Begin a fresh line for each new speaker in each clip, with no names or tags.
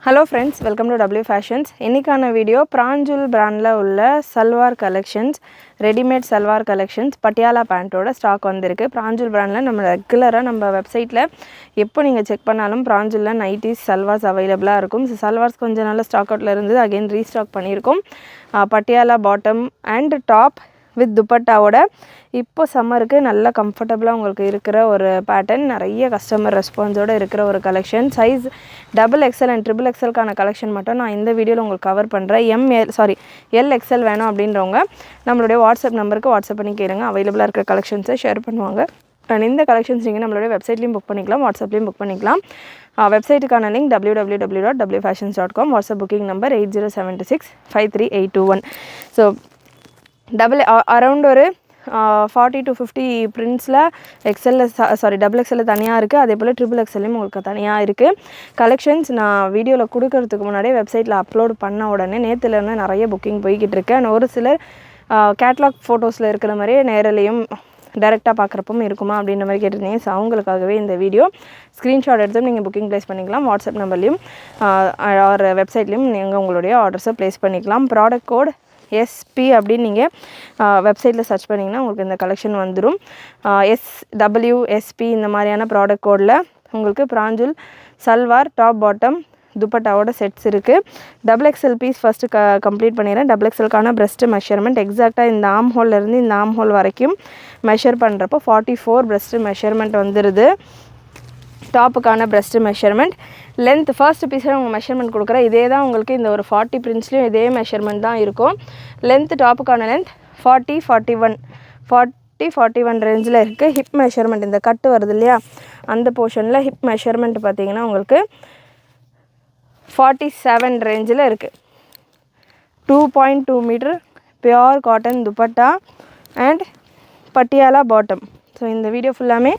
Hello friends, welcome to W Fashions. இன்னைக்கான video பிராஞ்சுல் பிராண்ட்ல உள்ள salwar collections, readymade salwar collections, Patiala பேண்டோட ஸ்டாக் வந்திருக்கு. பிராஞ்சுல் பிராண்ட்ல நம்ம ரெகுலரா நம்ம வெப்சைட்ல எப்போ நீங்க செக் பண்ணாலும் பிராஞ்சுல்ல நைட்டிஸ் சல்வார்ஸ் அவைலபிளா இருக்கும். சல்வார்ஸ் கொஞ்சம் நல்ல ஸ்டாக் அவுட்ல இருந்து அகைன் ரீஸ்டாக் பண்ணியிருக்கோம். Patiala bottom and top with துப்பட்டாவோட இப்போ சம்மருக்கு நல்ல கம்ஃபர்டபுளாக உங்களுக்கு இருக்கிற ஒரு பேட்டர்ன், நிறைய கஸ்டமர் ரெஸ்பான்ஸோடு இருக்கிற ஒரு கலெக்ஷன். சைஸ் XXL அண்ட் XXXLக்கான கலெக்ஷன் மட்டும் நான் இந்த வீடியோவில் உங்களுக்கு கவர் பண்ணுறேன். LXL வேணும் அப்படின்றவங்க நம்மளுடைய வாட்ஸ்அப் நம்பருக்கு வாட்ஸ்அப் பண்ணி கேளுங்க. அவைலபிளாக இருக்கிற கலெக்ஷன்ஸை ஷேர் பண்ணுவாங்க. அண்ட் இந்த கலெக்ஷன்ஸ் நீங்கள் நம்மளுடைய வெப்சைட்லேயும் புக் பண்ணிக்கலாம், வாட்ஸ்அப்லேயும் புக் பண்ணிக்கலாம். வெப்சைட்டுக்கான link www.wfashions.com. WhatsApp booking number 8076538821. So around ஒரு 40 to 50 பிரிண்ட்ஸில் XXL தனியாக இருக்குது. அதே போல் XXXLயும் உங்களுக்கு தனியாக இருக்குது. கலெக்ஷன்ஸ் நான் வீடியோவில் கொடுக்கறதுக்கு முன்னாடியே வெப்சைட்டில் அப்லோட் பண்ண உடனே நேற்றுலேருந்து நிறைய புக்கிங் போய்கிட்டு இருக்கு. அண்ட் ஒரு சிலர் கேட்லாக் ஃபோட்டோஸில் இருக்கிற மாதிரியே நேரிலையும் டைரெக்டாக பார்க்குறப்பவும் இருக்குமா அப்படின்ற மாதிரி கேட்டிருந்தீங்க. ஸோ அவங்களுக்காகவே இந்த வீடியோ ஸ்க்ரீன்ஷாட் எடுத்து நீங்கள் புக்கிங் ப்ளேஸ் பண்ணிக்கலாம். வாட்ஸ்அப் நம்பர்லேயும் ஒரு வெப்சைட்லேயும் நீங்கள் உங்களுடைய ஆர்டர்ஸை ப்ளேஸ் பண்ணிக்கலாம். ப்ராடக்ட் கோட் SP அப்படின்னு நீங்கள் வெப்சைட்டில் சர்ச் பண்ணிங்கன்னா உங்களுக்கு இந்த கலெக்ஷன் வந்துடும். SWSP இந்த மாதிரியான ப்ராடக்ட் கோடில் உங்களுக்கு பிராஞ்சுல் சல்வார் டாப் பாட்டம் துப்பட்டாவோட செட்ஸ் இருக்குது. XXL பீஸ் ஃபஸ்ட்டு கம்ப்ளீட் பண்ணிடுறேன். XXLக்கான பிரஸ்ட்டு மெஷர்மெண்ட் எக்ஸாக்டாக இந்த ஆம் ஹோல்லேருந்து இந்த ஆம் ஹோல் வரைக்கும் மெஷர் பண்ணுறப்போ 44 பிரஸ்ட்டு மெஷர்மெண்ட் வந்துடுது. டாப்புக்கான பிரஸ்ட்டு மெஷர்மெண்ட் லென்த் ஃபர்ஸ்ட் பீஸில் உங்கள் மெஷர்மெண்ட் கொடுக்குறேன். இதே தான் உங்களுக்கு இந்த ஒரு 40 பிரிண்ட்ஸ்லையும் இதே மெஷர்மெண்ட் தான் இருக்கும். லென்த் டாப்புக்கான லென்த் 40-41 ரேஞ்சில் இருக்குது. ஹிப் மெஷர்மெண்ட் இந்த கட்டு வருது இல்லையா, அந்த போர்ஷனில் ஹிப் மெஷர்மெண்ட் பார்த்திங்கன்னா உங்களுக்கு 47 ரேஞ்சில் இருக்குது. 2.2 metre pure cotton dupatta and Patiala bottom. So இந்த வீடியோ ஃபுல்லாமே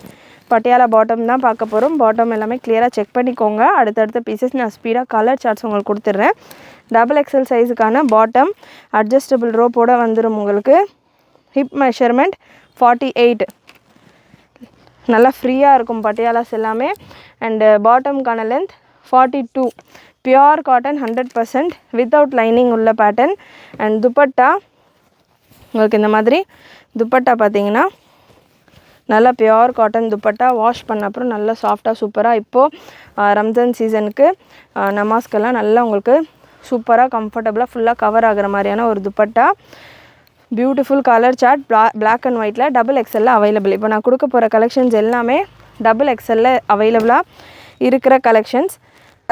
பட்டியாலா பாட்டம் தான் பார்க்க போகிறோம். பாட்டம் எல்லாமே கிளியராக செக் பண்ணிக்கோங்க. அடுத்தடுத்த பீசஸ் நான் ஸ்பீடாக கலர் சார்ட்ஸ் உங்களுக்கு கொடுத்துட்றேன். XXL சைஸுக்கான பாட்டம் அட்ஜஸ்டபிள் ரோப்போடு வந்துடும். உங்களுக்கு ஹிப் மெஷர்மெண்ட் 48, நல்லா ஃப்ரீயாக இருக்கும் பட்டியாலாஸ் எல்லாமே. அண்டு பாட்டம்கான length 42, pure cotton 100% without lining உள்ள பேட்டர்ன். அண்ட் துப்பட்டா உங்களுக்கு இந்த மாதிரி துப்பட்டா பார்த்திங்கன்னா நல்லா பியோர் காட்டன் துப்பட்டா, வாஷ் பண்ண அப்புறம் நல்லா சாஃப்டாக சூப்பராக இப்போது ரம்ஜான் சீசனுக்கு நமாஸ்க்கெல்லாம் நல்லா உங்களுக்கு சூப்பராக கம்ஃபர்டபுளாக ஃபுல்லாக கவர் ஆகிற மாதிரியான ஒரு dupatta. Beautiful colour chart black and ஒயிட்டில் XXL அவைலபிள். இப்போ நான் கொடுக்க போகிற கலெக்ஷன்ஸ் எல்லாமே XXL அவைலபிளாக இருக்கிற கலெக்ஷன்ஸ்.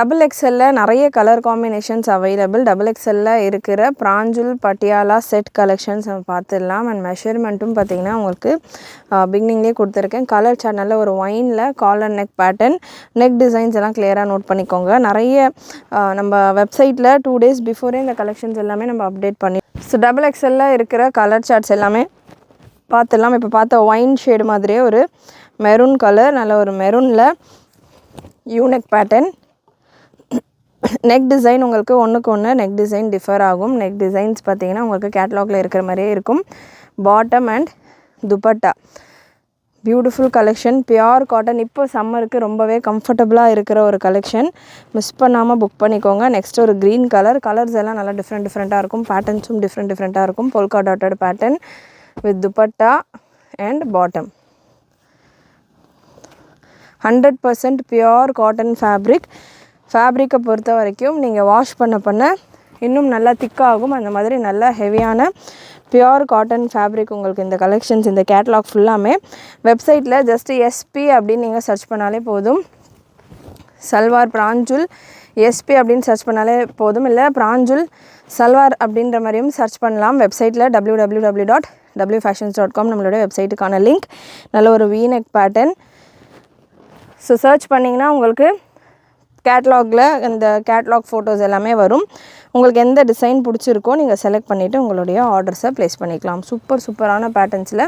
XXL நிறைய கலர் காம்பினேஷன்ஸ் அவைலபிள். XXL இருக்கிற பிராஞ்சுல் பட்டியாலா செட் கலெக்ஷன்ஸ் நம்ம பார்த்துடலாம். அண்ட் மெஷர்மெண்ட்டும் பார்த்திங்கன்னா உங்களுக்கு பிகினிங்லேயே கொடுத்துருக்கேன். கலர் சார்ட் நல்ல ஒரு ஒயினில் collar neck pattern, neck designs எல்லாம் கிளியராக நோட் பண்ணிக்கோங்க. நிறைய நம்ம வெப்சைட்டில் 2 days பிஃபோரே இந்த கலெக்ஷன்ஸ் எல்லாமே நம்ம அப்டேட் பண்ணி. ஸோ XXL இருக்கிற கலர் சார்ட்ஸ் எல்லாமே பார்த்துடலாம். இப்போ பார்த்த ஒயின் ஷேடு மாதிரியே ஒரு மெரூன் கலர், நல்ல ஒரு மெரூனில் யூனெக் பேட்டர்ன். நெக் டிசைன் உங்களுக்கு ஒன்றுக்கு ஒன்று நெக் டிசைன் டிஃபர் ஆகும். நெக் டிசைன்ஸ் பார்த்திங்கன்னா உங்களுக்கு கேட்லாகில் இருக்கிற மாதிரியே இருக்கும். Bottom and dupatta beautiful collection, pure cotton. இப்போ சம்மருக்கு ரொம்பவே கம்ஃபர்டபுளாக இருக்கிற ஒரு கலெக்ஷன். மிஸ் பண்ணாமல் புக் பண்ணிக்கோங்க. நெக்ஸ்ட் ஒரு க்ரீன் கலர்ஸ் எல்லாம் நல்லா டிஃப்ரெண்ட்டாக இருக்கும். பேட்டர்ன்ஸும் டிஃப்ரெண்ட்டாக இருக்கும். Polka dotted pattern with dupatta and bottom. 100% pure cotton ஃபேப்ரிக்கை பொறுத்த வரைக்கும் நீங்கள் வாஷ் பண்ண இன்னும் நல்லா திக்காகும். அந்த மாதிரி நல்லா ஹெவியான பியோர் காட்டன் ஃபேப்ரிக் உங்களுக்கு இந்த கலெக்ஷன்ஸ், இந்த கேட்லாக் ஃபுல்லாமே வெப்சைட்டில் ஜஸ்ட் SP அப்படின்னு நீங்கள் சர்ச் பண்ணாலே போதும். சல்வார் பிராஞ்சுல் SP அப்படின்னு சர்ச் பண்ணாலே போதும். இல்லை பிராஞ்சுல் சல்வார் அப்படின்ற மாதிரியும் சர்ச் பண்ணலாம். வெப்சைட்டில் www.wfashions.com நம்மளுடைய வெப்சைட்டுக்கான லிங்க். நல்ல ஒரு வீநெக் பேட்டர்ன். ஸோ சர்ச் பண்ணிங்கன்னா உங்களுக்கு கேட்லாகில் இந்த கேட்லாக் ஃபோட்டோஸ் எல்லாமே வரும். உங்களுக்கு எந்த டிசைன் பிடிச்சிருக்கோ நீங்கள் செலக்ட் பண்ணிவிட்டு உங்களுடைய ஆர்டர்ஸை ப்ளேஸ் பண்ணிக்கலாம். சூப்பரான பேட்டர்ன்ஸில்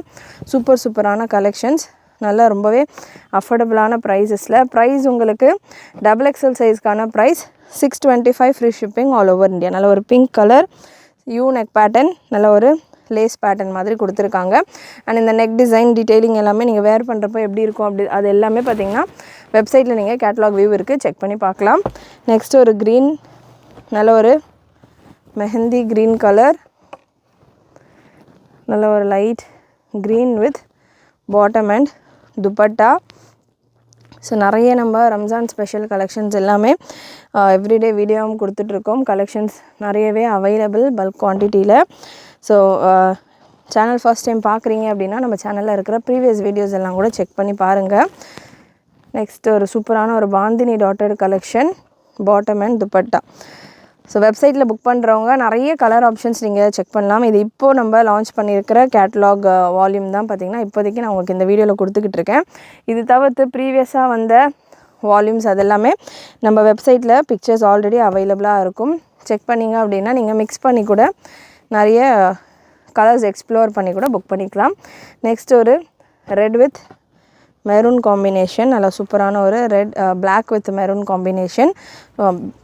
சூப்பரான கலெக்ஷன்ஸ், நல்லா ரொம்பவே அஃபோர்டபுளான ப்ரைஸஸில். ப்ரைஸ் உங்களுக்கு XXL சைஸ்க்கான price 625 free shipping all over India. நல்ல ஒரு பிங்க் கலர் யூநெக் பேட்டர்ன், நல்ல ஒரு லேஸ் பேட்டர்ன் மாதிரி கொடுத்துருக்காங்க. அண்ட் இந்த நெக் டிசைன் டீட்டெயிலிங் எல்லாமே நீங்கள் வேர் பண்ணுறப்போ எப்படி இருக்கும் அது எல்லாமே பார்த்திங்கன்னா வெப்சைட்டில் நீங்கள் கேட்லாக் வியூ இருக்குது, செக் பண்ணி பார்க்கலாம். நெக்ஸ்ட்டு ஒரு க்ரீன், நல்ல ஒரு மெஹந்தி க்ரீன் கலர், நல்ல ஒரு light green with bottom and dupatta. So நிறைய நம்ம ரம்ஜான் ஸ்பெஷல் கலெக்ஷன்ஸ் எல்லாமே எவ்ரிடே வீடியோவும் கொடுத்துட்ருக்கோம். கலெக்ஷன்ஸ் நிறையவே அவைலபிள் பல்க் குவான்டிட்டியில். ஸோ சேனல் ஃபர்ஸ்ட் டைம் பார்க்குறீங்க அப்படின்னா நம்ம சேனலில் இருக்கிற ப்ரீவியஸ் வீடியோஸ் எல்லாம் கூட செக் பண்ணி பாருங்கள். நெக்ஸ்ட் ஒரு சூப்பரான ஒரு bandhani dotted collection, bottom and dupatta. So வெப்சைட்டில் புக் பண்ணுறவங்க நிறைய கலர் ஆப்ஷன்ஸ் நீங்கள் செக் பண்ணலாம். இது இப்போது நம்ம லான்ச் பண்ணியிருக்கிற கேட்லாக் வால்யூம் தான் பார்த்திங்கன்னா இப்போதைக்கு நான் உங்களுக்கு இந்த வீடியோவில் கொடுத்துக்கிட்டு இருக்கேன். இது தவிர்த்து ப்ரீவியஸாக வந்த வால்யூம்ஸ் அதெல்லாமே நம்ம வெப்சைட்டில் பிக்சர்ஸ் ஆல்ரெடி அவைலபிளாக இருக்கும். செக் பண்ணிங்க அப்படின்னா நீங்கள் மிக்ஸ் பண்ணி கூட நிறைய கலர்ஸ் எக்ஸ்ப்ளோர் பண்ணி கூட புக் பண்ணிக்கலாம். நெக்ஸ்ட் ஒரு ரெட் வித் மெரூன் காம்பினேஷன், நல்லா சூப்பரான ஒரு red black with maroon combination,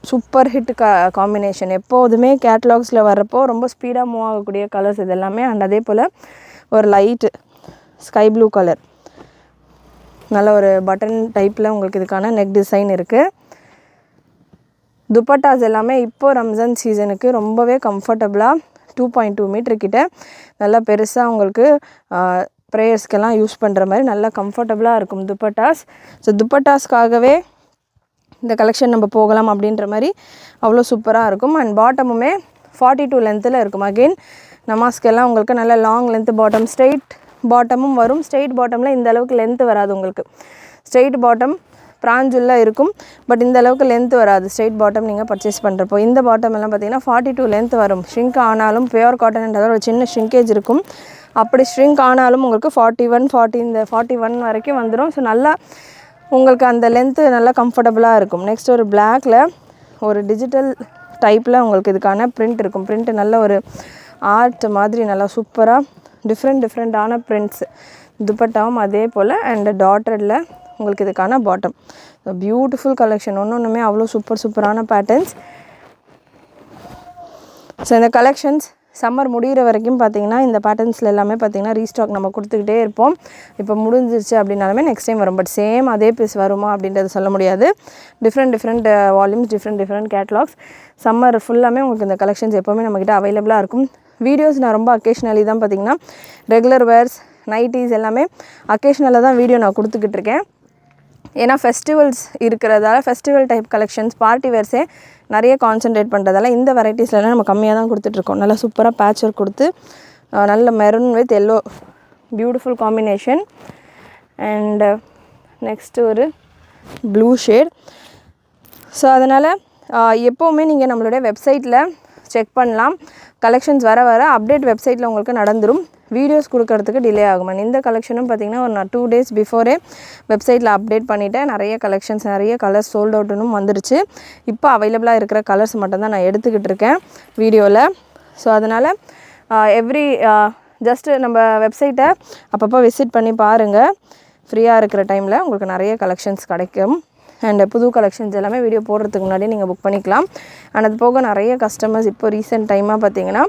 super hit combination. எப்போதுமே கேட்லாக்ஸில் வர்றப்போ ரொம்ப ஸ்பீடாக மூவ் ஆகக்கூடிய கலர்ஸ் இது எல்லாமே. அண்ட் அதே போல் ஒரு லைட்டு ஸ்கை ப்ளூ கலர், நல்ல ஒரு பட்டன் டைப்பில் உங்களுக்கு இதுக்கான நெக் டிசைன் இருக்குது. துப்பட்டாஸ் எல்லாமே இப்போது ரம்ஜான் சீசனுக்கு ரொம்பவே கம்ஃபர்டபுளாக 2.2 மீட்டர் கிட்ட நல்லா பெருசாக உங்களுக்கு ப்ரேயர்ஸ்க்கெல்லாம் யூஸ் பண்ணுற மாதிரி நல்லா கம்ஃபர்டபுளாக இருக்கும் துப்பட்டாஸ். ஸோ துப்பட்டாஸ்க்காகவே இந்த கலெக்ஷன் நம்ம போகலாம் அப்படின்ற மாதிரி அவ்வளோ சூப்பராக இருக்கும். அண்ட் பாட்டமுமே 42 லென்த்தில் இருக்கும். அகெயின் நமாஸ்க்கெல்லாம் உங்களுக்கு நல்ல லாங் லென்த்து பாட்டம், ஸ்ட்ரெயிட் பாட்டமும் வரும். ஸ்ட்ரெயிட் பாட்டமில் இந்த அளவுக்கு லென்த்து வராது உங்களுக்கு. ஸ்ட்ரெயிட் பாட்டம் பிராஞ்சுல்லாக இருக்கும், பட் இந்த அளவுக்கு லென்த்து வராது ஸ்ட்ரெயிட் பாட்டம் நீங்கள் பர்ச்சேஸ் பண்ணுறப்போ. இந்த பாட்டம் எல்லாம் பார்த்திங்கன்னா 42 லென்த் வரும். ஷ்ரிங்க் ஆனாலும் பியூர் காட்டன்ன்றத ஒரு சின்ன ஷ்ரிங்கேஜ் இருக்கும். அப்படி ஷ்ரிங்க் ஆனாலும் உங்களுக்கு 41, 40 இந்த 41 வரைக்கும் வந்துடும். ஸோ நல்லா உங்களுக்கு அந்த லென்த்து நல்லா கம்ஃபர்டபுளாக இருக்கும். நெக்ஸ்ட் ஒரு பிளாக்கில் ஒரு டிஜிட்டல் டைப்பில் உங்களுக்கு இதுக்கான பிரிண்ட் இருக்கும். பிரிண்ட்டு நல்ல ஒரு ஆர்ட் மாதிரி நல்லா சூப்பராக டிஃப்ரெண்ட்டான பிரிண்ட்ஸ். துப்பட்டாவும் அதே போல் அண்ட் டாட்டரில் உங்களுக்கு இதுக்கான பாட்டம். பியூட்டிஃபுல் கலெக்ஷன், ஒன்றுமே அவ்வளோ சூப்பரான பேட்டர்ன்ஸ். ஸோ இந்த கலெக்ஷன்ஸ் சம்மர் முடிகிற வரைக்கும் பார்த்திங்கன்னா இந்த பேட்டர்ன்ஸில் எல்லாமே பார்த்திங்கன்னா ரீஸ்டாக் நம்ம கொடுத்துக்கிட்டே இருப்போம். இப்போ முடிஞ்சிருச்சு அப்படின்னாலுமே நெக்ஸ்ட் டைம் வரும். பட் சேம் அதே பீஸ் வருமா அப்படின்றது சொல்ல முடியாது. Different volumes, different catalogues. Summer ஃபுல்லாமே உங்களுக்கு இந்த கலெக்ஷன்ஸ் எப்போவுமே நம்மக்கிட்ட அவைலபிளாக இருக்கும். வீடியோஸ் நான் ரொம்ப அக்கேஷ்னலி தான் பார்த்திங்கன்னா ரெகுலர் வேர்ஸ், நைட்டிஸ் எல்லாமே அக்கேஷ்னலாக தான் வீடியோ நான் கொடுத்துக்கிட்டு இருக்கேன். ஏன்னா ஃபெஸ்டிவல்ஸ் இருக்கிறதால ஃபெஸ்டிவல் டைப் கலெக்ஷன்ஸ், பார்ட்டி வேர்ஸே நிறைய கான்சன்ட்ரேட் பண்ணுறதால இந்த வெரைட்டிஸ்லாம் நம்ம கம்மியாக தான் கொடுத்துட்ருக்கோம். நல்லா சூப்பராக பேட்ச் ஒர்க் கொடுத்து நல்ல maroon with yellow beautiful combination. And next ஒரு ப்ளூ ஷேட். ஸோ அதனால் எப்போவுமே நீங்கள் நம்மளுடைய வெப்சைட்டில் செக் பண்ணலாம். கலெக்ஷன்ஸ் வர அப்டேட் வெப்சைட்டில் உங்களுக்கு நடந்துடும். வீடியோஸ் கொடுக்கறதுக்கு டிலே ஆகும். இந்த கலெக்ஷனும் பார்த்திங்கன்னா ஒரு 2 days பிஃபோரே வெப்சைட்டில் அப்டேட் பண்ணிவிட்டேன். நிறைய கலெக்ஷன்ஸ், நிறைய கலர்ஸ் சோல்ட் அவுட்டுன்னு வந்துருச்சு. இப்போ அவைலபிளாக இருக்கிற கலர்ஸ் மட்டும்தான் நான் எடுத்துக்கிட்டு இருக்கேன் வீடியோவில். ஸோ அதனால் ஜஸ்ட்டு நம்ம வெப்சைட்டை அப்பப்போ விசிட் பண்ணி பாருங்கள். ஃப்ரீயாக இருக்கிற டைமில் உங்களுக்கு நிறைய கலெக்ஷன்ஸ் கிடைக்கும். அண்ட் புது கலெக்ஷன்ஸ் எல்லாமே வீடியோ போடுறதுக்கு முன்னாடி நீங்கள் புக் பண்ணிக்கலாம். அண்ட் அது போக நிறைய கஸ்டமர்ஸ் இப்போ ரீசெண்ட் டைமாக பார்த்திங்கன்னா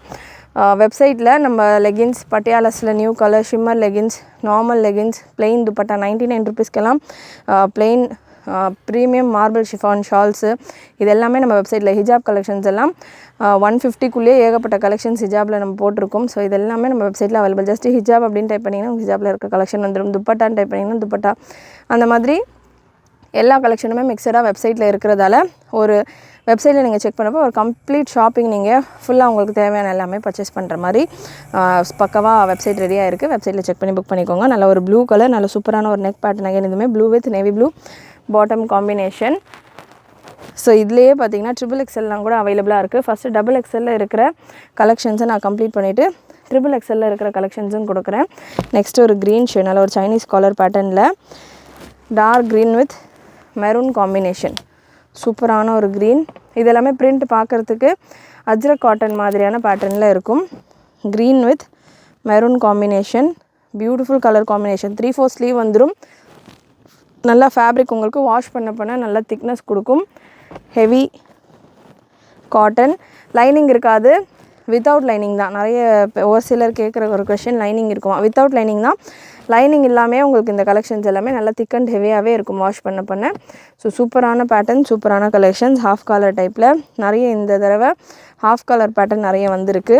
வெப்சைட்டில் நம்ம லெகின்ஸ், பட்டியாலாஸில் new colour shimmer leggings, normal leggings, plain dupatta 99 rupeesக்கெல்லாம் plain premium marble chiffon shawls இது எல்லாமே நம்ம வெப்சைட்டில். ஹிஜாப் கலெக்ஷன்ஸ் எல்லாம் 150க்குள்ளேயே ஏகப்பட்ட கலெக்ஷன்ஸ் ஹிஜாபில் நம்ம போட்டிருக்கோம். ஸோ இது எல்லாமே நம்ம வெப்சைட்டில் அவைலபிள். ஜஸ்ட் ஹிஜாப் அப்படின்னு டைப் பண்ணிங்கன்னா ஹிஜாபில் இருக்க கலெக்ஷன் வந்துடும். துப்பட்டான்னு டைப் பண்ணிங்கன்னா துப்பட்டா, அந்த மாதிரி எல்லா கலெக்ஷனுமே மிக்சடாக வெப்சைட்டில் இருக்கிறதால ஒரு வெப்சைட்டில் நீங்கள் செக் பண்ணப்போ ஒரு கம்ப்ளீட் ஷாப்பிங் நீங்கள் ஃபுல்லாக உங்களுக்கு தேவையான எல்லாமே பர்ச்சேஸ் பண்ணுற மாதிரி பக்கவாக வெப்சைட் ரெடியாக இருக்குது. வெப்சைட்டில் செக் பண்ணி புக் பண்ணிக்கோங்க. நல்ல ஒரு ப்ளூ கலர், நல்ல சூப்பரான ஒரு நெக் பேட்டர்ன். அகைன் இதுவுமே blue with navy blue bottom combination. So இதுலேயே பார்த்தீங்கன்னா XXLலாம் கூட அவைலபிளாக இருக்குது. ஃபஸ்ட்டு XXL இருக்கிற கலெக்ஷன்ஸை நான் கம்ப்ளீட் பண்ணிவிட்டு XXL இருக்கிற கலெக்ஷன்ஸும் கொடுக்குறேன். நெக்ஸ்ட்டு ஒரு க்ரீன் ஷேட், நல்ல ஒரு சைனீஸ் காலர் பேட்டர்னில் dark green with maroon combination. சூப்பரான ஒரு க்ரீன். இது எல்லாமே பிரிண்ட் பார்க்குறதுக்கு அஜ்ரக் காட்டன் மாதிரியான பேட்டர்னில் இருக்கும். Green with maroon combination, beautiful colour combination. 3/4 sleeve வந்துடும். நல்லா ஃபேப்ரிக் உங்களுக்கு வாஷ் பண்ண நல்லா திக்னஸ் கொடுக்கும். ஹெவி காட்டன், லைனிங் இருக்காது, வித்தவுட் லைனிங் தான். நிறைய ஒரு சிலர் கேட்குற ஒரு கொஷின் லைனிங் இருக்குமா? வித்தவுட் லைனிங் தான். லைனிங் இல்லாமல் உங்களுக்கு இந்த கலெக்ஷன்ஸ் எல்லாமே நல்லா திக் அண்ட் ஹெவியாகவே இருக்கும் வாஷ் பண்ண. ஸோ சூப்பரான பேட்டர்ன், சூப்பரான கலெக்ஷன்ஸ். ஹாஃப் காலர் டைப்பில் நிறைய இந்த தடவை ஹாஃப் காலர் பேட்டர்ன் நிறைய வந்திருக்கு.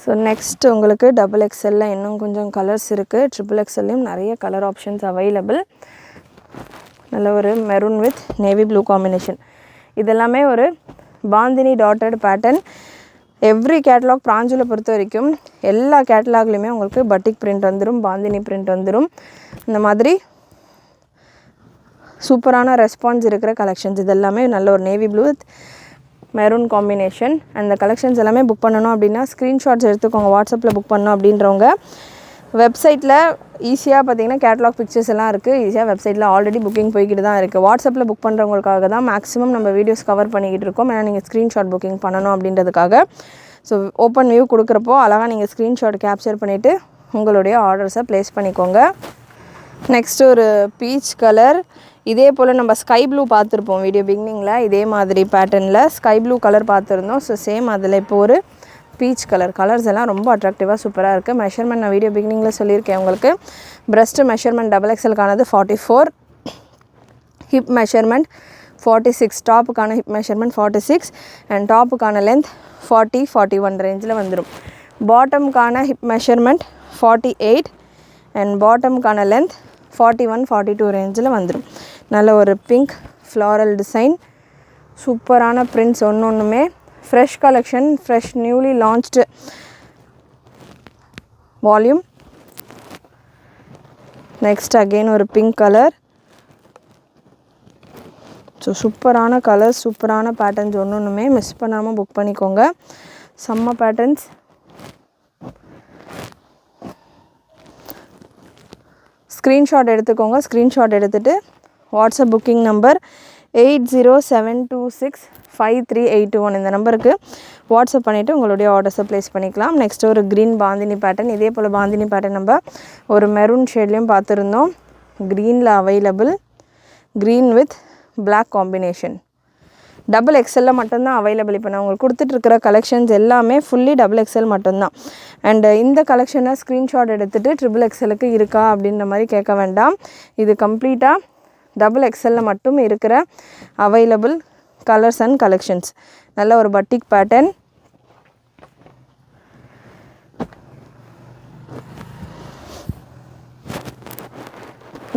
ஸோ நெக்ஸ்ட் உங்களுக்கு டபுள் எக்ஸ்எல்ல இன்னும் கொஞ்சம் கலர்ஸ் இருக்குது. ட்ரிபிள் எக்ஸ்எல்லையும் நிறைய கலர் ஆப்ஷன்ஸ் அவைலபிள். நல்ல ஒரு maroon with navy blue combination. இதெல்லாமே ஒரு bandhani dotted pattern. Every catalogue பிராஞ்சில் பொறுத்த வரைக்கும் எல்லா கேட்லாக்லேயுமே உங்களுக்கு பட்டிக் பிரிண்ட் வந்துடும், பாந்தினி பிரிண்ட் வந்துடும். இந்த மாதிரி சூப்பரான ரெஸ்பான்ஸ் இருக்கிற கலெக்ஷன்ஸ். இது எல்லாமே நல்ல ஒரு navy blue with maroon combination. அந்த கலெக்ஷன்ஸ் எல்லாமே புக் பண்ணணும் அப்படின்னா ஸ்க்ரீன்ஷாட்ஸ் எடுத்துக்கோங்க. வாட்ஸ்அப்பில் புக் பண்ணணும் அப்படின்றவங்க வெப்சைட்டில் ஈஸியாக பார்த்தீங்கன்னா கேட்லாக் பிக்சர்ஸ் எல்லாம் இருக்குது. ஈஸியாக வெப்சைட்டில் ஆல்ரெடி புக்கிங் போய்கிட்டு தான் இருக்குது. வாட்ஸ்அப்பில் புக் பண்ணுறவங்களுக்காக தான் மேக்ஸிமம் நம்ம வீடியோஸ் கவர் பண்ணிக்கிட்டு இருக்கோம். ஏன்னா நீங்கள் ஸ்க்ரீன்ஷாட் புக்கிங் பண்ணணும் அப்படின்றதுக்காக. ஸோ ஓப்பன் வியூ கொடுக்குறப்போ அழகாக நீங்கள் ஸ்க்ரீன்ஷாட் கேப்சர் பண்ணிவிட்டு உங்களுடைய ஆர்டர்ஸை ப்ளேஸ் பண்ணிக்கோங்க. நெக்ஸ்ட்டு ஒரு பீச் கலர். இதே போல் நம்ம ஸ்கை ப்ளூ பார்த்துருப்போம் வீடியோ பிகினிங்கில். இதே மாதிரி பேட்டர்னில் ஸ்கை ப்ளூ கலர் பார்த்துருந்தோம். ஸோ சேம் அதில் இப்போ ஒரு பீச் கலர். கலர்ஸ் எல்லாம் ரொம்ப அட்ராக்டிவாக சூப்பராக இருக்குது. மெஷர்மெண்ட் நான் வீடியோ பிகினிங்கில் சொல்லியிருக்கேன் உங்களுக்கு. பிரஸ்ட்டு மெஷர்மெண்ட் டபுள் எக்ஸ்எல்கானது 44, ஹிப் மெஷர்மெண்ட் 46, டாப்புக்கான ஹிப் மெஷர்மெண்ட் 46 அண்ட் டாப்புக்கான லென்த் 40-41 ரேஞ்சில் வந்துடும். பாட்டமுக்கான ஹிப் மெஷர்மெண்ட் 48 அண்ட் பாட்டமுக்கான லென்த் 41-42 ரேஞ்சில் வந்துடும். நல்ல ஒரு பிங்க் ஃப்ளாரல் டிசைன், சூப்பரான பிரிண்ட்ஸ். ஒன்றுமே fresh collection, fresh newly launched volume. Next again ஒரு பிங்க் கலர். ஸோ சூப்பரான கலர்ஸ், சூப்பரான பேட்டர்ன்ஸ். ஒன்றுமே மிஸ் பண்ணாமல் புக் பண்ணிக்கோங்க. செம்ம பேட்டர்ன்ஸ். ஸ்க்ரீன்ஷாட் எடுத்துக்கோங்க. ஸ்க்ரீன்ஷாட் எடுத்துகிட்டு வாட்ஸ்அப் புக்கிங் நம்பர் 8072653821 இந்த நம்பருக்கு வாட்ஸ்அப் பண்ணிவிட்டு உங்களுடைய ஆர்டர்ஸை ப்ளேஸ் பண்ணிக்கலாம். நெக்ஸ்ட் ஒரு க்ரீன் பாந்தினி பேட்டர்ன். இதே போல் பாந்தினி பேட்டர்ன் நம்ம ஒரு மெரூன் ஷேட்லேயும் பார்த்துருந்தோம். க்ரீனில் available, green with black combination. Double எக்ஸ்எல்ல மட்டும்தான் அவைலபிள். இப்போ நான் உங்களுக்கு கொடுத்துட்ருக்கிற கலெக்ஷன்ஸ் எல்லாமே ஃபுல்லி டபுள் எக்ஸ்எல் மட்டும்தான். அண்டு இந்த கலெக்ஷனை ஸ்க்ரீன்ஷாட் எடுத்துகிட்டு ட்ரிபிள் எக்ஸ்எலுக்கு இருக்கா அப்படின்ற மாதிரி கேட்க வேண்டாம். இது கம்ப்ளீட்டாக டபுள் எக்ஸ்எல்ல மட்டும் இருக்கிற அவைலபிள் கலர்ஸ் அண்ட் கலெக்ஷன்ஸ். நல்ல ஒரு பட்டிக் பேட்டர்ன்.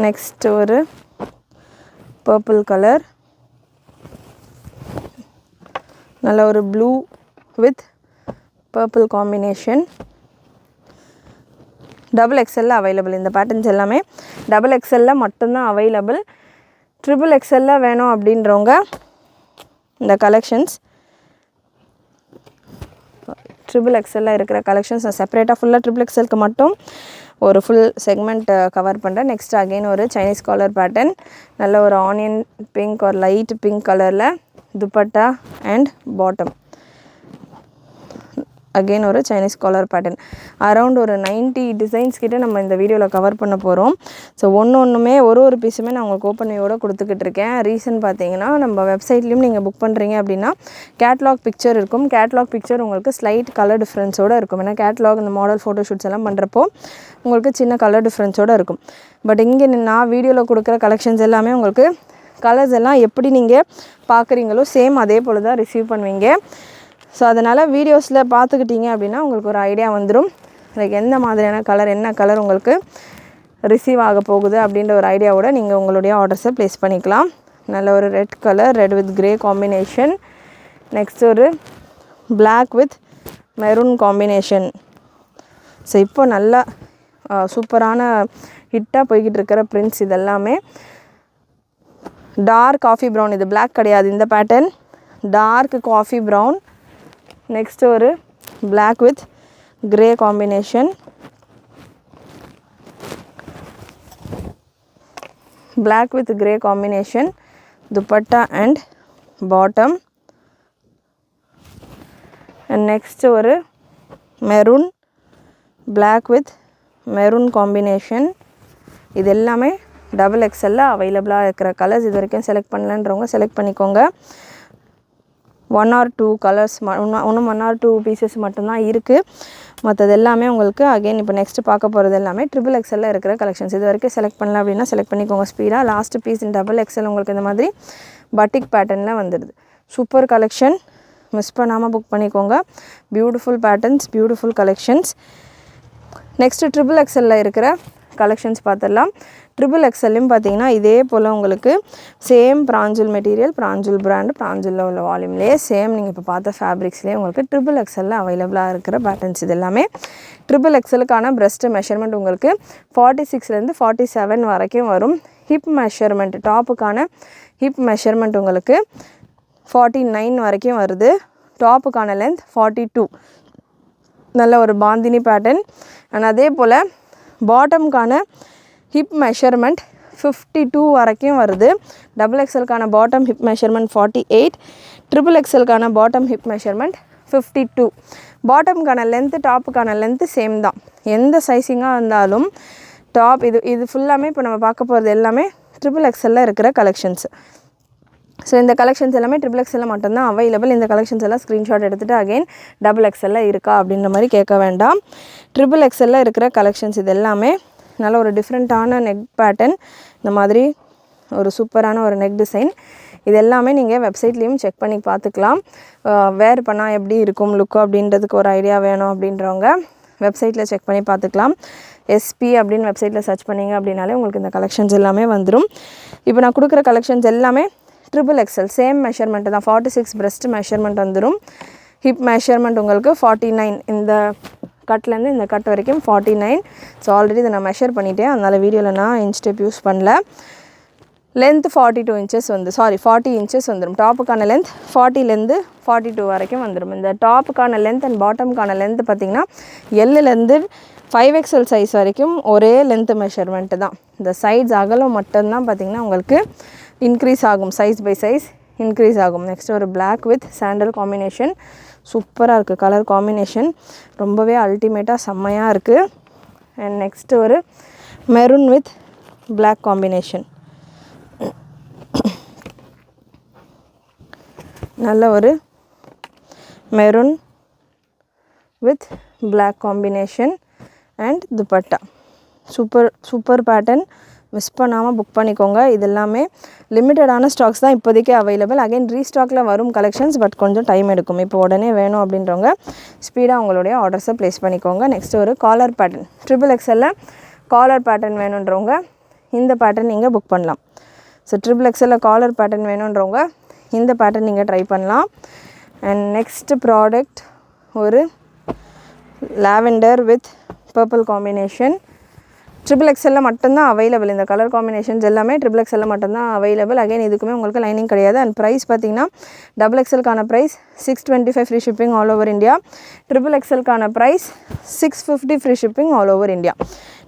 நெக்ஸ்ட் ஒரு பர்பிள் கலர். நல்ல ஒரு blue with purple combination. Double எக்ஸ்எல்ல அவைலபிள். இந்த பேட்டர்ன்ஸ் எல்லாமே டபுள் எக்ஸ்எல்ல மட்டும்தான் அவைலபிள். ட்ரிபிள் எக்ஸ்எல்ல வேணும் அப்படின்றவங்க இந்த கலெக்ஷன்ஸ், ட்ரிபிள் எக்ஸ்எல்ல இருக்கிற கலெக்ஷன்ஸ் நான் செப்பரேட்டாக ஃபுல்லாக ட்ரிபிள் எக்ஸ்எல்க்கு மட்டும் ஒரு ஃபுல் செக்மெண்ட் கவர் பண்ணுறேன். நெக்ஸ்ட் அகெயின் ஒரு சைனீஸ் காலர் பேட்டர்ன். நல்ல ஒரு ஆனியன் பிங்க் ஒரு லைட் பிங்க் கலரில் துப்பட்டா அண்ட் பாட்டம். அகெயின் ஒரு சைனீஸ் காலர் பேட்டர்ன். அரவுண்ட் ஒரு 90 டிசைன்ஸ் கிட்டே நம்ம இந்த வீடியோவில் கவர் பண்ண போகிறோம். ஸோ ஒன்றுமே ஒரு பீஸுமே நான் உங்களுக்கு ஓப்பனியோடு கொடுத்துக்கிட்டு இருக்கேன். ரீசன் பார்த்தீங்கன்னா நம்ம வெப்சைட்லேயும் நீங்கள் புக் பண்ணுறீங்க அப்படின்னா கேட்லாக் பிக்சர் இருக்கும். கேட்லாக் பிக்சர் உங்களுக்கு ஸ்லைட் கலர் டிஃப்ரென்ஸோடு இருக்கும். ஏன்னா கேட்லாக் இந்த மாடல் ஃபோட்டோஷூட்ஸ் எல்லாம் பண்ணுறப்போ உங்களுக்கு சின்ன கலர் டிஃப்ரென்ஸோடு இருக்கும். பட் இங்கே நான் வீடியோவில் கொடுக்குற கலெக்ஷன்ஸ் எல்லாமே உங்களுக்கு கலர்ஸ் எல்லாம் எப்படி நீங்கள் பார்க்குறீங்களோ சேம் அதே போல் தான் ரிசீவ் பண்ணுவீங்க. ஸோ அதனால் வீடியோஸில் பார்த்துக்கிட்டிங்க அப்படின்னா உங்களுக்கு ஒரு ஐடியா வந்துடும். லைக் எந்த மாதிரியான கலர், என்ன கலர் உங்களுக்கு ரிசீவ் ஆக போகுது அப்படின்ற ஒரு ஐடியாவோட நீங்கள் உங்களுடைய ஆர்டர்ஸை ப்ளேஸ் பண்ணிக்கலாம். நல்ல ஒரு red colour, red with grey combination. Next ஒரு black with maroon combination. So இப்போ நல்லா சூப்பரான ஹிட்டாக போய்கிட்டு இருக்கிற பிரிண்ட்ஸ் இதெல்லாமே. டார்க் காஃபி ப்ரௌன், இது பிளாக் கிடையாது இந்த pattern, dark coffee brown. Next ஒரு black with grey combination. Black with grey combination, dupatta and bottom. And next ஒரு maroon, black with maroon combination. இது எல்லாமே டபுள் எக்ஸ்எல்ல அவைலபிளாக இருக்கிற கலர்ஸ். இது வரைக்கும் செலக்ட் பண்ணலன்றவங்க செலக்ட் பண்ணிக்கோங்க. 1 or 2 கலர்ஸ் இன்னும் 1 or 2 பீசஸ் மட்டும்தான் இருக்குது. மற்றது எல்லாமே உங்களுக்கு அகெயின் இப்போ நெக்ஸ்ட்டு பார்க்க போகிறது எல்லாமே XXXL இருக்கிற கலெக்ஷன்ஸ். இது வரைக்கும் செலக்ட் பண்ணல அப்படின்னா செலக்ட் பண்ணிக்கோங்க ஸ்பீடாக. லாஸ்ட் பீஸ் XXL உங்களுக்கு இந்த மாதிரி பட்டிக் பேட்டர்னில் வந்துடுது. சூப்பர் கலெக்ஷன், மிஸ் பண்ணாமல் புக் பண்ணிக்கோங்க. Beautiful patterns, beautiful collections. Next XXXL இருக்கிற கலெக்ஷன்ஸ் பார்த்துடலாம். XXXLலையும் பார்த்தீங்கன்னா இதே போல் உங்களுக்கு சேம் பிராஞ்சல் மெட்டீரியல், பிராஞ்சல் பிராண்டு, பிராஞ்சலில் உள்ள வால்யூம்லேயே சேம் நீங்கள் இப்போ பார்த்த ஃபேப்ரிக்ஸ்லேயே உங்களுக்கு XXXL அவைலபிளாக இருக்கிற பேட்டர்ன்ஸ். இது எல்லாமே XXXLக்கான பிரஸ்ட் மெஷர்மெண்ட் உங்களுக்கு 46லேருந்து 47 வரைக்கும் வரும். ஹிப் மெஷர்மெண்ட், டாப்புக்கான ஹிப் மெஷர்மெண்ட் உங்களுக்கு 49 வரைக்கும் வருது. டாப்புக்கான லென்த் 42. நல்ல ஒரு பாந்தினி பேட்டர்ன். அண்ட் அதே போல் பாட்டம்கான ஹிப் மெஷர்மெண்ட் 52 வரைக்கும் வருது. XXLக்கான பாட்டம் ஹிப் மெஷர்மெண்ட் 48, XXXLக்கான பாட்டம் ஹிப் மெஷர்மெண்ட் 52. பாட்டம்கான லென்த்து, டாப்புக்கான லென்த்து சேம் தான். எந்த சைஸிங்காக இருந்தாலும் டாப் இது ஃபுல்லாமே இப்போ நம்ம பார்க்க போகிறது எல்லாமே XXXL இருக்கிற கலெக்ஷன்ஸ். ஸோ இந்த கலெக்ஷன்ஸ் எல்லாமே XXXL மட்டும்தான் அவைலபிள். இந்த கலெக்ஷன்ஸ் எல்லாம் ஸ்க்ரீன்ஷாட் எடுத்துகிட்டு அகைன் XXL இருக்கா அப்படின்ற மாதிரி கேட்க வேண்டாம். XXL இருக்கிற கலெக்ஷன்ஸ் இது எல்லாமே நல்ல ஒரு டிஃப்ரெண்ட்டான நெக் பேட்டர்ன், இந்த மாதிரி ஒரு சூப்பரான ஒரு நெக் டிசைன். இது எல்லாமே நீங்கள் வெப்சைட்லேயும் செக் பண்ணி பார்த்துக்கலாம். வேர் பண்ணால் எப்படி இருக்கும் லுக்கு அப்படின்றதுக்கு ஒரு ஐடியா வேணும் அப்படின்றவங்க வெப்சைட்டில் செக் பண்ணி பார்த்துக்கலாம். எஸ்பி அப்படின்னு வெப்சைட்டில் சர்ச் பண்ணிங்க அப்படின்னாலே உங்களுக்கு இந்த கலெக்ஷன்ஸ் எல்லாமே வந்துடும். இப்போ நான் கொடுக்குற கலெக்ஷன்ஸ் எல்லாமே XXL சேம் மெஷர்மெண்ட்டு தான். 46 பிரஸ்ட் மெஷர்மெண்ட் வந்துடும். ஹிப் மெஷர்மெண்ட் உங்களுக்கு 49. இந்த கட்லேருந்து இந்த கட் வரைக்கும் 49. ஸோ ஆல்ரெடி இதை நான் மெஷர் பண்ணிட்டேன், அதனால் வீடியோவில் நான் இன்ச் டேப் யூஸ் பண்ணல. லென்த் 42 இன்ச்சஸ் 40 இன்ச்சஸ் வந்துடும். டாப்புக்கான லென்த் 40லேருந்து 42 வரைக்கும் வந்துடும். இந்த டாப்புக்கான லென்த் அண்ட் பாட்டமுக்கான லென்த் பார்த்திங்கன்னா Lலேருந்து 5XL சைஸ் வரைக்கும் ஒரே லென்த்து மெஷர்மெண்ட்டு தான். இந்த சைட்ஸ் அகலம் மட்டும்தான் பார்த்திங்கன்னா உங்களுக்கு இன்க்ரீஸ் ஆகும், சைஸ் பை சைஸ் இன்க்ரீஸ் ஆகும். நெக்ஸ்ட் ஒரு பிளாக் வித் சாண்டல் காம்பினேஷன். சூப்பராக இருக்குது கலர் காம்பினேஷன், ரொம்பவே அல்டிமேட்டாக செம்மையாக இருக்குது. அண்ட் நெக்ஸ்ட்டு ஒரு மெரூன் வித் பிளாக் காம்பினேஷன். நல்ல ஒரு maroon with black combination and dupatta. Super pattern, miss பண்ணாமல் புக் பண்ணிக்கோங்க. இது எல்லாமே லிமிட்டடான ஸ்டாக்ஸ் தான் இப்போதைக்கு அவைலபிள். அகைன் ரீஸ்டாக்கில் வரும் கலெக்ஷன்ஸ், பட் கொஞ்சம் டைம் எடுக்கும். இப்போ உடனே வேணும் அப்படின்றவங்க ஸ்பீடாக உங்களுடைய ஆர்டர்ஸை ப்ளேஸ் பண்ணிக்கோங்க. நெக்ஸ்ட் ஒரு collar pattern, XXXL collar pattern வேணுன்றவங்க இந்த பேட்டர்ன் நீங்கள் புக் பண்ணலாம். ஸோ XXXL காலர் பேட்டர்ன் வேணுன்றவங்க இந்த பேட்டர்ன் நீங்கள் ட்ரை பண்ணலாம். அண்ட் நெக்ஸ்ட் ப்ராடக்ட் ஒரு lavender with purple combination. XXXL மட்டும்தான் அவைலபிள். இந்த கலர் காம்பினேஷன்ஸ் எல்லாமே XXXL மட்டும்தான் அவைலபிள். அகைன் இதுக்குமே உங்களுக்கு லைனிங் கிடையாது. அண்ட் ப்ரைஸ் பார்த்திங்கன்னா XXLக்கான price 625 free shipping all over India. XXLக்கான ப்ரைஸ் 650 free shipping all over India.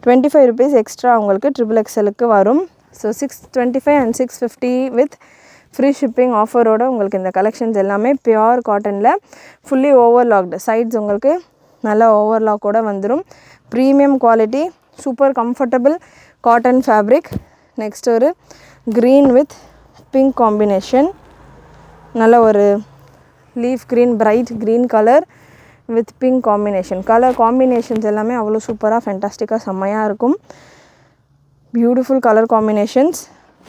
25 rupees extra உங்களுக்கு XXLக்கு வரும். So 625 and 650 with free shipping ஆஃபரோடு உங்களுக்கு இந்த கலெக்ஷன்ஸ் எல்லாமே பியோர் காட்டனில் ஃபுல்லி ஓவர்லாக்டு. சைட்ஸ் உங்களுக்கு நல்லா ஓவர்லாக்கோடு வந்துடும். Premium quality, super comfortable cotton fabric. Next ஒரு க்ரீன் வித் பிங்க் காம்பினேஷன். நல்ல ஒரு leaf green, bright green colour with pink combination. Colour combinations எல்லாமே அவ்வளோ சூப்பராக ஃபென்டாஸ்டிக்காக செம்மையாக இருக்கும். Beautiful colour combinations,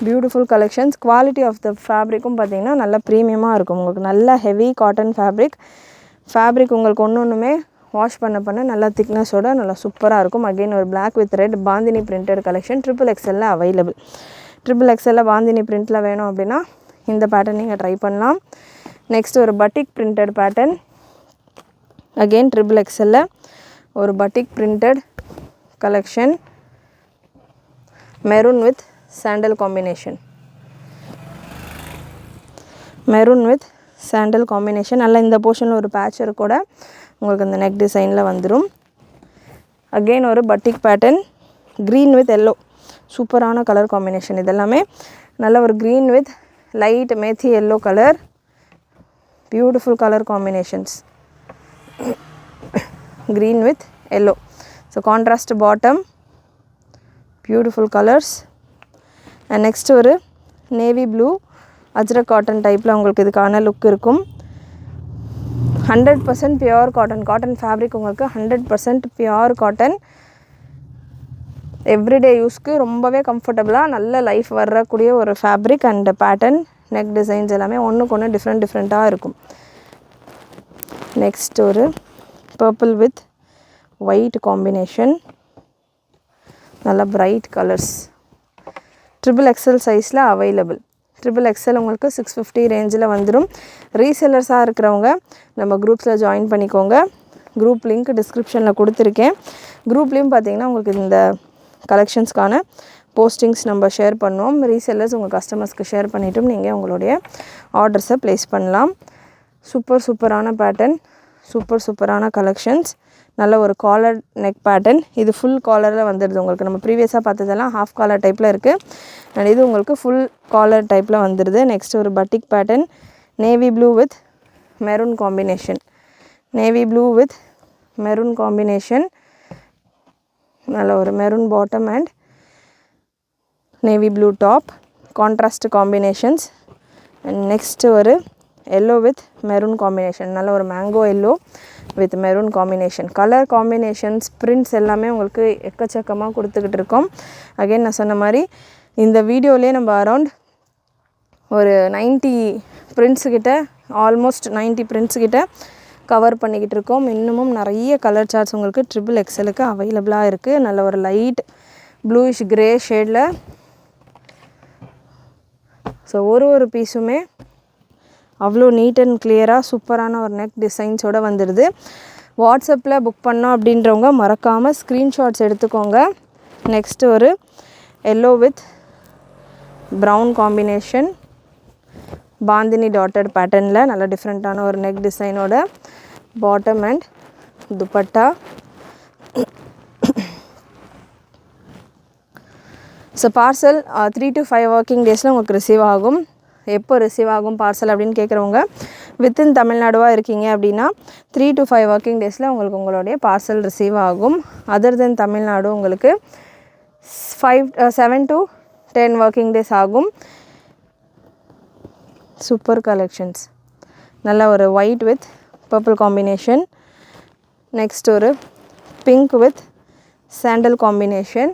beautiful collections. Quality of the ஃபேப்ரிக்கும் பார்த்திங்கன்னா நல்ல ப்ரீமியமாக இருக்கும். உங்களுக்கு நல்ல ஹெவி காட்டன் ஃபேப்ரிக் உங்களுக்கு ஒன்றுமே வாஷ் பண்ண நல்லா திக்னஸோட நல்லா சூப்பராக இருக்கும். அகெயின் ஒரு black with red bandhani printed collection XXXL available. XXXL bandhani பிரிண்டில் வேணும் அப்படின்னா இந்த பேட்டர்ன் நீங்கள் ட்ரை பண்ணலாம். நெக்ஸ்ட் ஒரு batik printed pattern. Again XXXL ஒரு batik printed collection. Maroon with sandal combination. Maroon with sandal combination. நல்லா இந்த போர்ஷனில் ஒரு பேட்சர் கூட உங்களுக்கு இந்த நெக் டிசைனில் வந்துடும். அகெயின் ஒரு batik pattern. Green with yellow, சூப்பரான கலர் காம்பினேஷன். இதெல்லாமே நல்ல ஒரு green with light methi yellow colour. Beautiful colour combinations. Green with yellow. So contrast bottom, beautiful colours. And next ஒரு நேவி ப்ளூ அஜ்ரக் காட்டன் டைப்பில் உங்களுக்கு இதுக்கான லுக் இருக்கும். 100% பியூர் காட்டன். காட்டன் ஃபேப்ரிக் உங்களுக்கு 100% பியூர் காட்டன். எவ்ரிடே யூஸ்க்கு ரொம்பவே கம்ஃபர்டபுளாக நல்ல லைஃப் வரக்கூடிய ஒரு fabric and pattern. Neck designs எல்லாமே ஒன்றுக்கு ஒன்று டிஃப்ரெண்ட்டாக இருக்கும். நெக்ஸ்ட் ஒரு பர்பிள் வித் ஒயிட் காம்பினேஷன், நல்ல பிரைட் கலர்ஸ். XXL சைஸில் அவைலபிள். XXL உங்களுக்கு 650 ரேஞ்சில் வந்துடும். ரீசெல்லர்ஸாக இருக்கிறவங்க நம்ம குரூப்ஸில் ஜாயின் பண்ணிக்கோங்க. குரூப் லிங்க் டிஸ்கிரிப்ஷனில் கொடுத்துருக்கேன். குரூப்லேயும் பார்த்தீங்கன்னா உங்களுக்கு இந்த கலெக்ஷன்ஸ்க்கான போஸ்டிங்ஸ் நம்ம ஷேர் பண்ணுவோம். ரீசெல்லர்ஸ் உங்கள் கஸ்டமர்ஸ்க்கு ஷேர் பண்ணிவிட்டும் நீங்கள் உங்களுடைய ஆர்டர்ஸை ப்ளேஸ் பண்ணலாம். சூப்பரான பேட்டர்ன், சூப்பரான கலெக்ஷன்ஸ். நல்ல ஒரு காலர் நெக் பேட்டர்ன். இது ஃபுல் காலரில் வந்துடுது உங்களுக்கு. நம்ம ப்ரீவியஸாக பார்த்ததெல்லாம் ஹாஃப் காலர் டைப்பில் இருக்குது. அண்ட் இது உங்களுக்கு ஃபுல் காலர் டைப்பில் வந்துடுது. நெக்ஸ்ட் ஒரு batik pattern, navy blue with maroon combination. Navy blue with maroon combination, நல்ல ஒரு maroon bottom and navy blue top, contrast combinations. And next ஒரு எல்லோ வித் மெரூன் காம்பினேஷன், நல்ல ஒரு mango yellow with maroon combination. Colour combinations, prints எல்லாமே உங்களுக்கு எக்கச்சக்கமாக கொடுத்துக்கிட்டு இருக்கோம். அகைன் நான் சொன்ன மாதிரி இந்த வீடியோவிலே நம்ம அரௌண்ட் ஒரு 90 பிரிண்ட்ஸுக்கிட்ட, ஆல்மோஸ்ட் 90 பிரிண்ட்ஸுக்கிட்ட கவர் பண்ணிக்கிட்டு இருக்கோம். இன்னமும் நிறைய கலர் சார்ட்ஸ் உங்களுக்கு XXLக்கு அவைலபிளாக இருக்குது. நல்ல ஒரு லைட் ப்ளூயிஷ் கிரே ஷேடில். ஸோ ஒரு பீஸுமே அவ்வளோ நீட் அண்ட் கிளியராக சூப்பரான ஒரு நெக் டிசைன்ஸோடு வந்துடுது. வாட்ஸ்அப்பில் புக் பண்ணோம் அப்படின்றவங்க மறக்காமல் ஸ்க்ரீன்ஷாட்ஸ் எடுத்துக்கோங்க. நெக்ஸ்ட்டு ஒரு yellow with brown combination, bandhani dotted பேட்டர்னில் நல்ல டிஃப்ரெண்ட்டான ஒரு நெக் டிசைனோட bottom and dupatta. So parcel 3 to 5 working டேஸில் உங்களுக்கு ரிசீவ் ஆகும். எப்போ ரிசீவ் ஆகும் பார்சல் அப்படின்னு கேட்குறவங்க வித்தின் தமிழ்நாடுவாக இருக்கீங்க அப்படின்னா 3 to 5 ஒர்க்கிங் டேஸில் உங்களுக்கு உங்களுடைய பார்சல் ரிசீவ் ஆகும். அதர் தென் தமிழ்நாடு உங்களுக்கு 7 to 10 ஒர்க்கிங் டேஸ் ஆகும். Super collections. நல்ல ஒரு white with purple combination. Next ஒரு pink with sandal combination.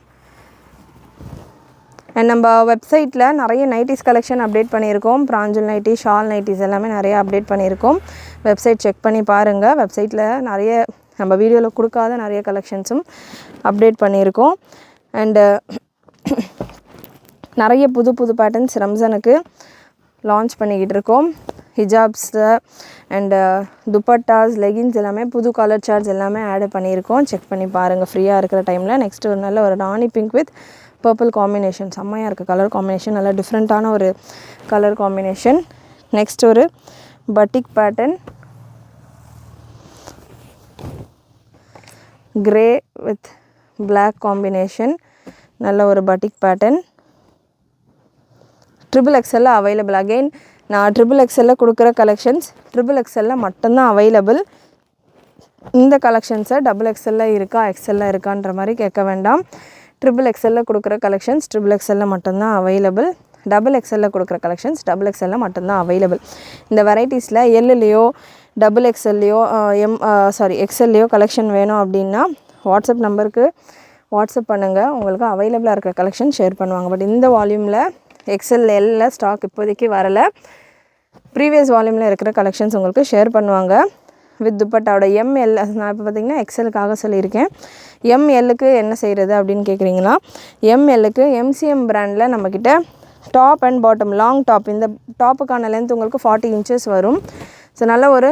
And நம்ம வெப்சைட்டில் நிறைய நைட்டிஸ் கலெக்ஷன் அப்டேட் பண்ணியிருக்கோம். பிராஞ்சல் நைட்டி, ஷால் நைட்டிஸ் எல்லாமே நிறைய அப்டேட் பண்ணியிருக்கோம். வெப்சைட் செக் பண்ணி பாருங்கள். வெப்சைட்டில் நிறைய நம்ம வீடியோவில் கொடுக்காத நிறைய கலெக்ஷன்ஸும் அப்டேட் பண்ணியிருக்கோம். அண்டு நிறைய புது பேட்டர்ன்ஸ் ரம்ஜானுக்கு லான்ச் பண்ணிக்கிட்டு இருக்கோம். ஹிஜாப்ஸு அண்டு துப்பட்டாஸ், லெகின்ஸ் எல்லாமே புது கலர் சார்ட்ஸ் எல்லாமே ஆட் பண்ணியிருக்கோம். செக் பண்ணி பாருங்கள் ஃப்ரீயாக இருக்கிற டைமில். நெக்ஸ்ட் ஒரு நல்ல ஒரு ராணி பிங்க் வித் பர்பிள் காம்பினேஷன், செம்மையாக இருக்குது கலர் காம்பினேஷன். நல்லா டிஃப்ரெண்ட்டான ஒரு கலர் காம்பினேஷன். நெக்ஸ்ட் ஒரு batik pattern, grey with black combination, நல்ல ஒரு batik pattern. XXL available. Again நான் XXL கொடுக்குற கலெக்ஷன்ஸ் XXL மட்டும்தான் அவைலபிள். இந்த கலெக்ஷன்ஸை XXL இருக்கா XL இருக்கான்ற மாதிரி கேட்க வேண்டாம். XXL கொடுக்குற கலெக்ஷன்ஸ் XXL மட்டும்தான் அவைலபிள். XXL கொடுக்குற கலெக்ஷன்ஸ் XXL மட்டும்தான் அவைலபிள். இந்த வெரைட்டிஸில் எல்லையோ XXLலையோ XLலையோ கலெக்ஷன் வேணும் அப்படின்னா வாட்ஸ்அப் நம்பருக்கு வாட்ஸ்அப் பண்ணுங்கள். உங்களுக்கு அவைலபிளாக இருக்கிற கலெக்ஷன் ஷேர் பண்ணுவாங்க. பட் இந்த வால்யூமில் XLL ஸ்டாக் இப்போதைக்கு வரலை. ப்ரீவியஸ் வால்யூமில் இருக்கிற கலெக்ஷன்ஸ் உங்களுக்கு ஷேர் பண்ணுவாங்க. வித் துப்பட்டாவோட ML. நான் இப்போ பார்த்திங்கன்னா XLக்காக சொல்லியிருக்கேன். MLக்கு என்ன செய்கிறது அப்படின்னு கேட்குறீங்களா? MLக்கு MCM பிராண்டில் நம்மக்கிட்ட top and bottom long top. இந்த டாப்புக்கான லென்த் உங்களுக்கு 40 inches வரும். ஸோ நல்ல ஒரு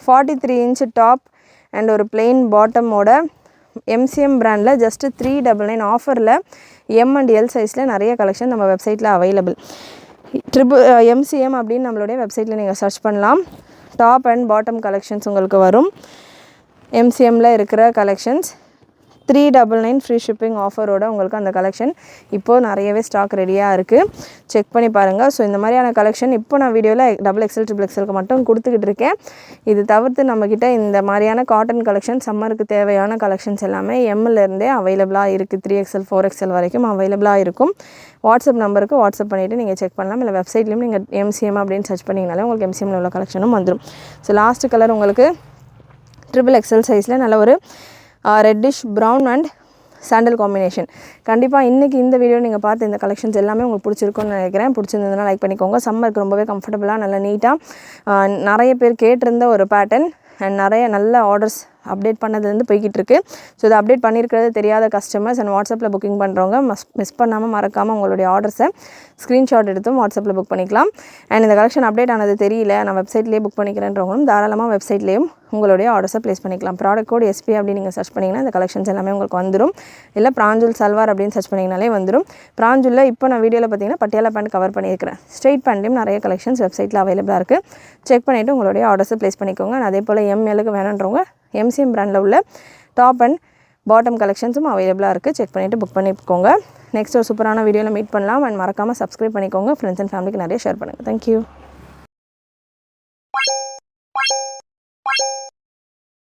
43 inch டாப் அண்ட் ஒரு பிளெயின் பாட்டமோட MCM பிராண்டில் ஜஸ்ட்டு 399 ஆஃபரில் M and L சைஸில் நிறைய கலெக்ஷன் நம்ம வெப்சைட்டில் அவைலபிள். MCM அப்படின்னு நம்மளுடைய வெப்சைட்டில் நீங்கள் சர்ச் பண்ணலாம். டாப் அண்ட் பாட்டம் கலெக்ஷன்ஸ் உங்களுக்கு வரும். MCMல இருக்கிற கலெக்ஷன்ஸ் 399 ஃப்ரீ ஷிப்பிங் ஆஃபரோட உங்களுக்கு அந்த கலெக்ஷன் இப்போது நிறையவே ஸ்டாக் ரெடியாக இருக்குது. செக் பண்ணி பாருங்கள். ஸோ இந்த மாதிரியான கலெக்ஷன் இப்போ நான் வீடியோவில் XXL XXLக்கு மட்டும் கொடுத்துக்கிட்டு இருக்கேன். இது தவிர்த்து நம்மக்கிட்ட இந்த மாதிரியான காட்டன் கலெக்ஷன் சம்மருக்கு தேவையான கலெக்ஷன்ஸ் எல்லாமே எம்லேருந்தே அவைலபிளாக இருக்குது. 3XL 4XL வரைக்கும் அவைலபிளாக இருக்கும். வாட்ஸ்அப் நம்பருக்கு வாட்ஸ்அப் பண்ணிவிட்டு நீங்கள் செக் பண்ணலாம். இல்லை வெப்சைட்லேயும் நீங்கள் MCM அப்படின்னு சர்ச் பண்ணிங்கனாலே உங்களுக்கு MCMல உள்ள கலெக்ஷனும் வந்துடும். ஸோ லாஸ்ட் கலர் உங்களுக்கு XXL சைஸில் நல்ல ஒரு reddish brown and sandal combination. கண்டிப்பாக இன்றைக்கி இந்த வீடியோ நீங்கள் பார்த்து இந்த கலெக்ஷன்ஸ் எல்லாமே உங்களுக்கு பிடிச்சிருக்குன்னு நினைக்கிறேன். பிடிச்சிருந்ததுனா லைக் பண்ணிக்கோங்க. சம்மருக்கு ரொம்பவே கம்ஃபர்டபுளாக நல்லா நீட்டாக நிறைய பேர் கேட்டிருந்த ஒரு பேட்டர்ன் அண்ட் நிறைய நல்ல ஆர்டர்ஸ் அப்டேட் பண்ணதுலேருந்து போய்கிட்டு இருக்குது. ஸோ இதை அப்டேட் பண்ணியிருக்கிறது தெரியாத கஸ்டமர்ஸ் அண்ட் வாட்ஸ்அப்பில் புக்கிங் பண்ணுறவங்க மிஸ் பண்ணாமல் மறக்காமல் உங்களுடைய ஆர்டர்ஸை ஸ்க்ரீன்ஷாட் எடுத்தும் வாட்ஸ்அப்பில் புக் பண்ணிக்கலாம். அண்ட் இந்த கலெக்ஷன் அப்டேட் ஆனது தெரியல, நான் வெப்சைட்லேயே புக் பண்ணிக்கிறேன்றவங்களும் தாராளமாக வெப்சைட்லேயும் உங்களுடைய ஆர்டர்ஸை ப்ளேஸ் பண்ணிக்கலாம். ப்ராடக்ட் கோட் SP அப்படின்னு நீங்கள் சர்ச் பண்ணிங்கன்னா இந்த கலெக்ஷன்ஸ் எல்லாமே உங்களுக்கு வந்துடும். இல்லை பிராஞ்சூல் சல்வார் அப்படின்னு சர்ச் பண்ணிங்கனாலே வந்துடும். பிராஞ்சூலில் இப்போ நான் வீடியோவில் பார்த்தீங்கன்னா பட்டியாலா பேண்ட் கவர் பண்ணியிருக்கிறேன். ஸ்ட்ரெயிட் பேண்ட்லேயும் நிறைய கலெக்ஷன்ஸ் வெப்சைட்டில் அவைலபிளாக இருக்குது. செக் பண்ணிவிட்டு உங்களுடைய ஆர்டர்ஸை ப்ளேஸ் பண்ணிக்கோங்க. அதே போல் MLக்கு வேணுன்றவங்க MCM பிராண்டில் உள்ள டாப் அண்ட் பாட்டம் கலெக்ஷன்ஸும் அவைலபிளாக இருக்குது. செக் பண்ணிவிட்டு புக் பண்ணிக்கோங்க. நெக்ஸ்ட் ஒரு சூப்பரான வீடியோவில் மீட் பண்ணலாம். அண்ட் மறக்காமல் சப்ஸ்கிரைப் பண்ணிக்கோங்க. ஃப்ரெண்ட்ஸ் அண்ட் ஃபேமிலிக்கு நிறைய ஷேர் பண்ணுங்கள். தேங்க்யூ.